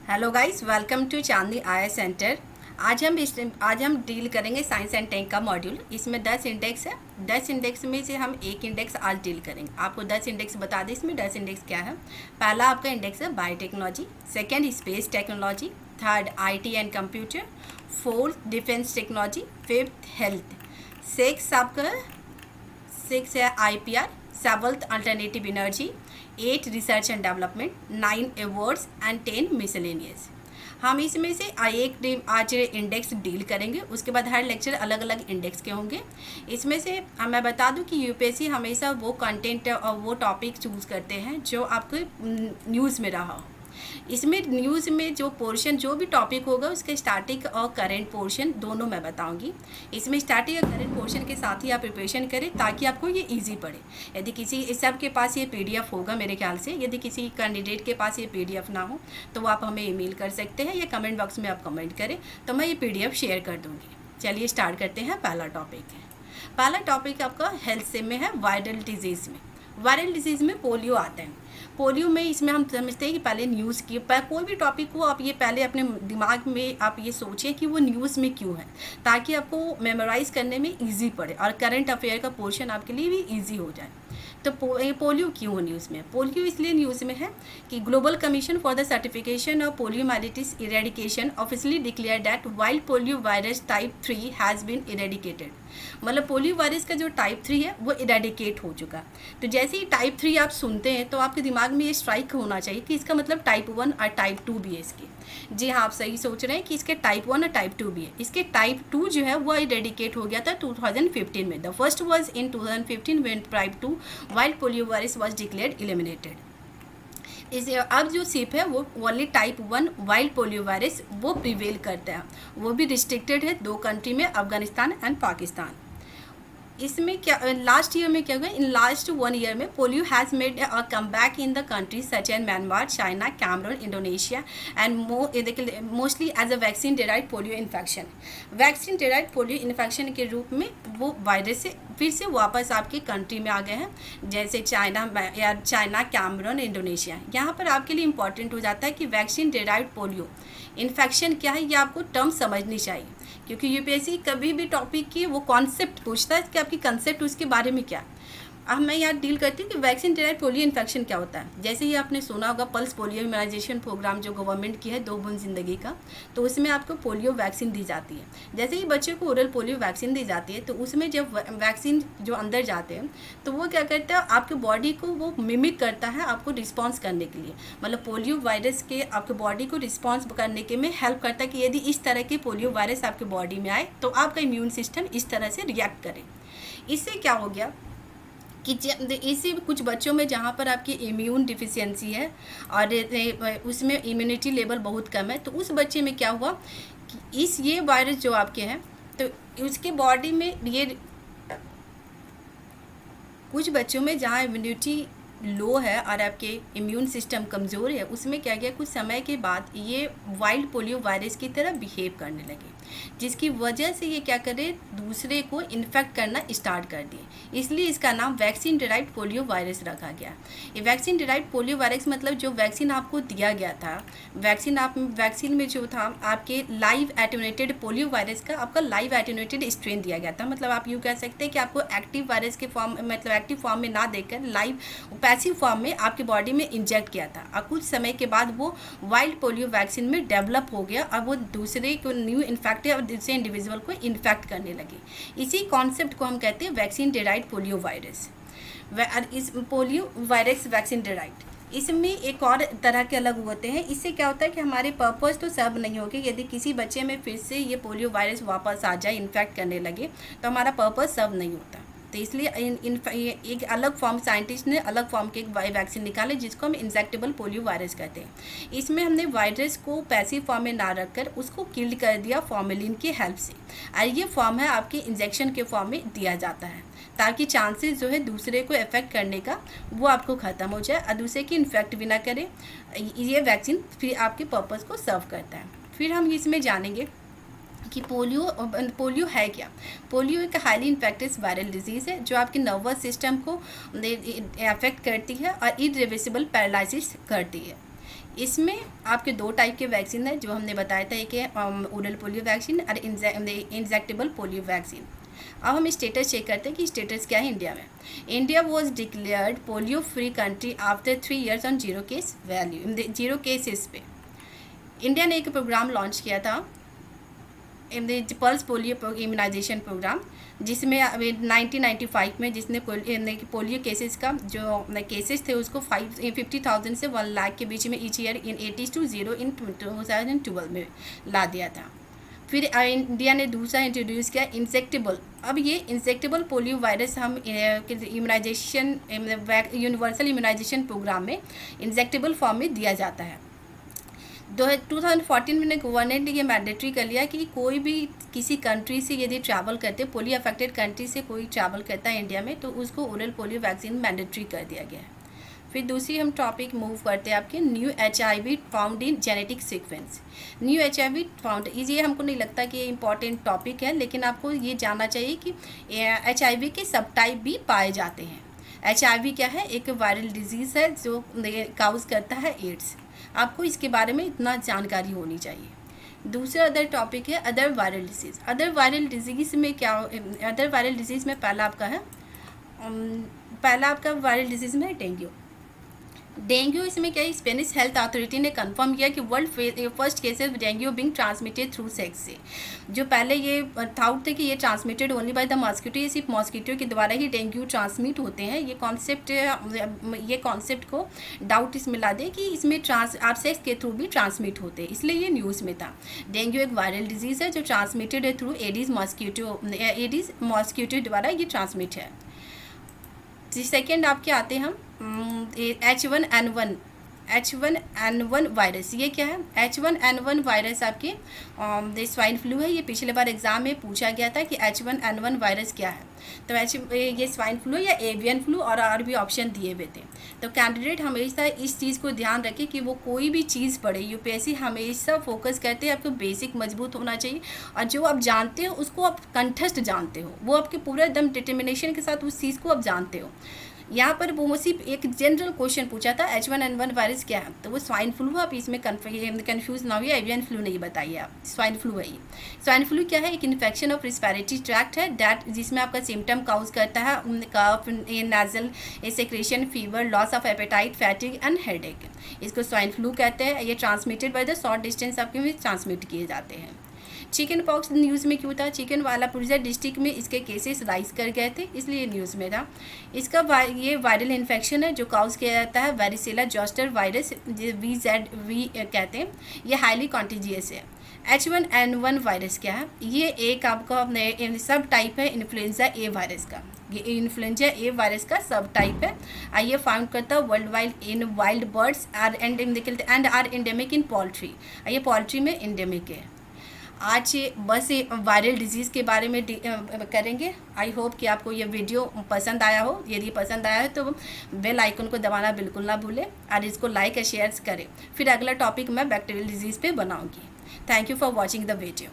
Hello guys, welcome to Chandni I centre. आज हम deal करेंगे साइंस एंड टेक का मॉड्यूल। इसमें 10 इंडेक्स है। 10 इंडेक्स में से हम एक इंडेक्स आज डील करेंगे। आपको 10 इंडेक्स बता दें इसमें 10 इंडेक्स क्या है। पहला आपका इंडेक्स है biotechnology, second space technology, third IT and computer, fourth defence technology, fifth health, six है IPR, seventh alternative energy, 8 research and development, 9 awards and 10 miscellaneous. हम इसमें से आज इंडेक्स डील करेंगे। उसके बाद हर लेक्चर अलग अलग इंडेक्स के होंगे। इसमें से मैं बता दूं कि यूपीएससी हमेशा वो कंटेंट और वो टॉपिक चूज़ करते हैं जो आपके न्यूज़ में रहा हो। इसमें न्यूज़ में जो पोर्शन जो भी टॉपिक होगा उसके स्टार्टिंग और करेंट पोर्शन दोनों मैं बताऊंगी। इसमें स्टार्टिंग और करेंट पोर्शन के साथ ही आप प्रिपरेशन करें ताकि आपको ये इजी पड़े। यदि किसी सब के पास ये पीडीएफ होगा मेरे ख्याल से, यदि किसी कैंडिडेट के पास ये पीडीएफ ना हो तो आप हमें ईमेल कर सकते हैं या कमेंट बॉक्स में आप कमेंट करें तो मैं ये पीडीएफ शेयर कर दूँगी। चलिए स्टार्ट करते हैं। पहला टॉपिक आपका हेल्थ से में है वायरल डिजीज़ में। वायरल डिजीज़ में पोलियो आता है। पोलियो में इसमें हम समझते हैं कि पहले न्यूज़ की कोई भी टॉपिक को आप ये पहले अपने दिमाग में आप ये सोचें कि वो न्यूज़ में क्यों है, ताकि आपको मेमोराइज़ करने में इजी पड़े और करंट अफेयर का पोर्शन आपके लिए भी इजी हो जाए। तो पोलियो क्यों न्यूज़ में? पोलियो इसलिए न्यूज़ में है कि global commission for the certification of poliomyelitis eradication officially declare that wild polio virus type 3 has been eradicated. मतलब पोलियो वायरस का जो टाइप 3 है वो इरेडिकेट हो चुका। तो जैसे ही टाइप 3 आप सुनते हैं तो आपके दिमाग में ये स्ट्राइक होना चाहिए कि इसका मतलब टाइप 1 और टाइप 2 भी है इसकी। जी हाँ, आप सही सोच रहे हैं कि इसके टाइप 1 और टाइप 2 भी है। इसके टाइप 2 जो है वो इरेडिकेट हो गया था 2015 में। The first was in 2015 when type 2 wild polio virus was declared eliminated. इस अब जो सिप है वो only type 1 wild polio virus वो प्रिवेल करता है। वो भी रिस्ट्रिक्टेड है 2 कंट्री में, अफगानिस्तान एंड पाकिस्तान। इसमें क्या लास्ट ईयर में क्या हुआ? इन लास्ट 1 ईयर में polio has made a come back in the country such and Myanmar, China, Cameroon, Indonesia and mostly as a vaccine derived polio infection. Vaccine derived polio infection के रूप में वो virus से फिर से वापस आपके कंट्री में आ गए हैं, जैसे चाइना, कैमरून, इंडोनेशिया। यहाँ पर आपके लिए इंपॉर्टेंट हो जाता है कि वैक्सीन डेराइव्ड पोलियो इन्फेक्शन क्या है, ये आपको टर्म समझनी चाहिए, क्योंकि यूपीएससी कभी भी टॉपिक की वो कॉन्सेप्ट पूछता है कि आपकी कंसेप्ट उसके बारे में क्या। अब मैं यहाँ डील करती हूँ कि वैक्सीन डेराइव्ड पोलियो इन्फेक्शन क्या होता है। जैसे ही आपने सुना होगा पल्स पोलियो इम्यूनाइजेशन प्रोग्राम जो गवर्नमेंट की है 2 बूंद ज़िंदगी का, तो उसमें आपको पोलियो वैक्सीन दी जाती है। जैसे ही बच्चे को ओरल पोलियो वैक्सीन दी जाती है तो उसमें जब वैक्सीन जो अंदर जाते हैं तो वो क्या करता है, आपके बॉडी को वो मिमिक करता है आपको रिस्पॉन्स करने के लिए। मतलब पोलियो वायरस के आपके बॉडी को रिस्पॉन्स करने के में हेल्प करता है कि यदि इस तरह के पोलियो वायरस आपके बॉडी में आए तो आपका इम्यून सिस्टम इस तरह से रिएक्ट करे। इससे क्या हो गया कि इसी कुछ बच्चों में जहाँ पर आपकी इम्यून डिफिशियंसी है और उसमें इम्यूनिटी लेवल बहुत कम है, तो उस बच्चे में क्या हुआ कि ये वायरस जो आपके हैं तो उसके बॉडी में ये कुछ बच्चों में जहाँ इम्यूनिटी लो है और आपके इम्यून सिस्टम कमज़ोर है, उसमें क्या गया कुछ समय के बाद ये वाइल्ड पोलियो वायरस की तरह बिहेव करने लगे, जिसकी वजह से ये क्या करे दूसरे को इन्फेक्ट करना स्टार्ट कर दिए। इसलिए इसका नाम वैक्सीन डेराइव्ड पोलियो वायरस रखा गया। ये वैक्सीन डेराइव्ड पोलियो वायरस मतलब जो वैक्सीन आपको दिया गया था, वैक्सीन में जो था आपके लाइव एटेन्यूएटेड पोलियो वायरस का आपका लाइव एटेन्यूएटेड स्ट्रेन दिया गया था। मतलब आप यूँ कह सकते हैं कि आपको एक्टिव वायरस के फॉर्म मतलब एक्टिव फॉर्म में ना देकर लाइव पैसिव फॉर्म में आपके बॉडी में इंजेक्ट किया था और कुछ समय के बाद वो वाइल्ड पोलियो वैक्सीन में डेवलप हो गया और वो दूसरे को न्यू इन्फेक्टेड और दूसरे इंडिविजुअल को इन्फेक्ट करने लगे। इसी कॉन्सेप्ट को हम कहते हैं वैक्सीन डेराइव्ड पोलियो वायरस। इस पोलियो वायरस वैक्सीन डेराइव्ड इसमें एक और तरह के अलग होते हैं। इससे क्या होता है कि हमारे पर्पस तो सर्व नहीं होगी। यदि किसी बच्चे में फिर से ये पोलियो वायरस वापस आ जाए, इन्फेक्ट करने लगे, तो हमारा पर्पस सर्व नहीं होता। तो इसलिए एक अलग फॉर्म साइंटिस्ट ने अलग फॉर्म के एक वैक्सीन निकाले जिसको हम इंजेक्टेबल पोलियो वायरस कहते हैं। इसमें हमने वायरस को पैसिव फॉर्म में ना रखकर उसको किल्ड कर दिया फॉर्मेलिन की हेल्प से, और ये फॉर्म है आपके इंजेक्शन के फॉर्म में दिया जाता है ताकि चांसेस जो है दूसरे को इफेक्ट करने का वो आपको ख़त्म हो जाए और दूसरे की इन्फेक्ट भी ना करे। ये वैक्सीन फिर आपके पर्पज़ को सर्व करता है। फिर हम इसमें जानेंगे कि पोलियो है क्या। पोलियो एक हाईली इन्फेक्टियस वायरल डिजीज़ है जो आपके नर्वस सिस्टम को अफेक्ट करती है और इरिवर्सिबल पैरालिसिस करती है। इसमें आपके 2 टाइप के वैक्सीन है जो हमने बताया था, एक है ओरल पोलियो वैक्सीन और इंजेक्टेबल पोलियो वैक्सीन। अब हम स्टेटस चेक करते हैं कि स्टेटस क्या है इंडिया में। India was declared polio free country after 3 years on 0 case value, 0 cases पे। इंडिया ने एक प्रोग्राम लॉन्च किया था, पल्स पोलियो इम्यूनाइजेशन प्रोग्राम, जिसमें 1995 में जिसने पोलियो केसेस का जो केसेस थे उसको 50,000 से 1 लाख के बीच में ईच ईयर इन 80 to 0 इन 2012 में ला दिया था। फिर इंडिया ने दूसरा इंट्रोड्यूस किया इंसेक्टेबल। अब ये इंसेक्टेबल पोलियो वायरस हम इम्यूनाइजेशन यूनिवर्सल इम्यूनाइजेशन प्रोग्राम में इंजेक्टेबल फॉर्म में दिया जाता है। 2014 में गवर्नमेंट ने ये मैंडेटरी कर लिया कि कोई भी किसी कंट्री से यदि ट्रैवल करते, पोलियो अफेक्टेड कंट्री से कोई ट्रैवल करता है इंडिया में, तो उसको ओरल पोलियो वैक्सीन मैंडेटरी कर दिया गया है। फिर दूसरी हम टॉपिक मूव करते हैं आपके new HIV found in genetic sequence. New HIV found, ये हमको नहीं लगता कि ये इंपॉर्टेंट टॉपिक है, लेकिन आपको ये जानना चाहिए कि HIV के सब टाइप भी पाए जाते हैं। HIV क्या है? एक वायरल डिजीज़ है जो काउज करता है एड्स। आपको इसके बारे में इतना जानकारी होनी चाहिए। दूसरा अदर टॉपिक है other viral disease. Other viral disease में क्या, अदर वायरल डिजीज़ में पहला आपका वायरल डिजीज़ में डेंगू। डेंगू इसमें क्या है, स्पेनिश हेल्थ अथॉरिटी ने कंफर्म किया कि world first cases dengue being transmitted through sex से। जो पहले ये थाउट थे कि ये transmitted only by the mosquito, ये सिर्फ मॉस्किटो के द्वारा ही डेंगू ट्रांसमिट होते हैं। ये कॉन्सेप्ट को डाउट इसमें ला दे कि इसमें आप सेक्स के थ्रू भी ट्रांसमिट होते हैं, इसलिए ये न्यूज़ में था। डेंगू एक वायरल डिजीज़ है जो ट्रांसमिटेड है थ्रू एडिस मॉस्किटो द्वारा ये ट्रांसमिट है। सेकेंड आपके आते हैं हम H1N1 वायरस। ये क्या है? H1N1 वायरस आपके स्वाइन फ्लू है। ये पिछले बार एग्जाम में पूछा गया था कि H1N1 वायरस क्या है, तो ये स्वाइन फ्लू या एवियन फ्लू और भी ऑप्शन दिए हुए थे। तो कैंडिडेट हमेशा इस चीज़ को ध्यान रखें कि वो कोई भी चीज़ पढ़े, UPSC हमेशा फोकस करते हैं आपको बेसिक मजबूत होना चाहिए, और जो आप जानते हो उसको आप कंठस्थ जानते हो, वो आपके पूरे एकदम डिटर्मिनेशन के साथ उस चीज़ को आप जानते हो। यहाँ पर वो सिर्फ एक जनरल क्वेश्चन पूछा था H1N1 वायरस क्या है, तो वो स्वाइन फ्लू है। आप इसमें कन्फ्यूज़ ना होइए, एवियन फ्लू नहीं बताइए आप, स्वाइन फ्लू है ये। स्वाइन फ्लू क्या है? एक इन्फेक्शन ऑफ रिस्पिरेटरी ट्रैक्ट है दैट, जिसमें आपका सिम्टम काउज करता है cough, nasal secretion, fever, loss of appetite, fatigue and headache. इसको स्वाइन फ्लू कहते हैं। ये transmitted by the short distance आपके में ट्रांसमिट किए जाते हैं। चिकन पॉक्स न्यूज़ में क्यों था? चिकन वालापुरजा डिस्ट्रिक्ट में इसके केसेस राइज कर गए थे, इसलिए न्यूज़ में था। इसका ये वायरल इन्फेक्शन है जो काउज किया जाता है वेरिसेला जोस्टर वायरस, VZV कहते हैं। ये हाईली कॉन्टेजियस है। H1N1 वायरस क्या है? ये एक आपका सब टाइप है इन्फ्लुएंजा ए वायरस का। ये इन्फ्लुएंजा ए वायरस का सब टाइप है। ये फाउंड करता है world wide in wild birds and are endemic in poultry. ये पोल्ट्री में एंडेमिक है। आज बस वायरल डिजीज़ के बारे में करेंगे। आई होप कि आपको ये वीडियो पसंद आया हो। यदि पसंद आया है तो बेल आइकन को दबाना बिल्कुल ना भूलें और इसको लाइक और शेयर करें। फिर अगला टॉपिक मैं बैक्टीरियल डिजीज़ पे बनाऊंगी। Thank you for watching the video.